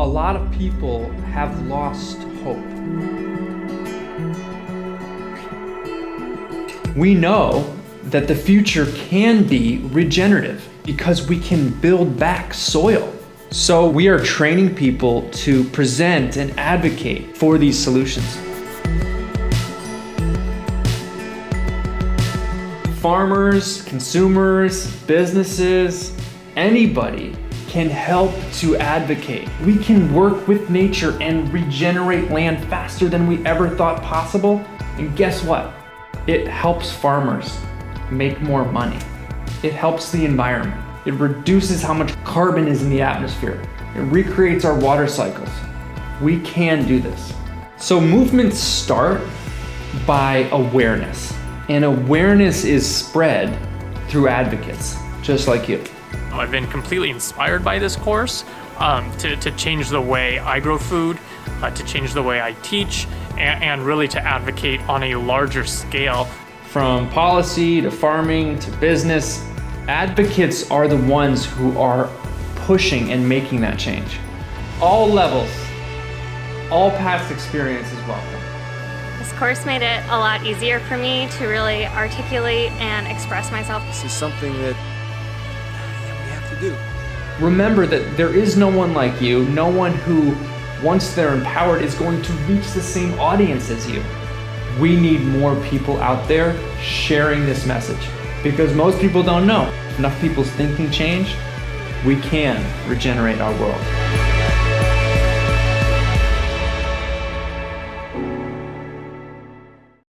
a lot of people have lost hope. We know that the future can be regenerative because we can build back soil. So we are training people to present and advocate for these solutions. Farmers, consumers, businesses, anybody can help to advocate. We can work with nature and regenerate land faster than we ever thought possible. And guess what? It helps farmers make more money. It helps the environment. It reduces how much carbon is in the atmosphere. It recreates our water cycles. We can do this. So movements start by awareness. And awareness is spread through advocates, just like you. I've been completely inspired by this course to change the way I grow food, to change the way I teach, and really to advocate on a larger scale. From policy to farming to business, advocates are the ones who are pushing and making that change. All levels, all past experience is welcome. This course made it a lot easier for me to really articulate and express myself. This is something that we have to do. Remember that there is no one like you, no one who, once they're empowered, is going to reach the same audience as you. We need more people out there sharing this message because most people don't know. Enough people's thinking change, we can regenerate our world.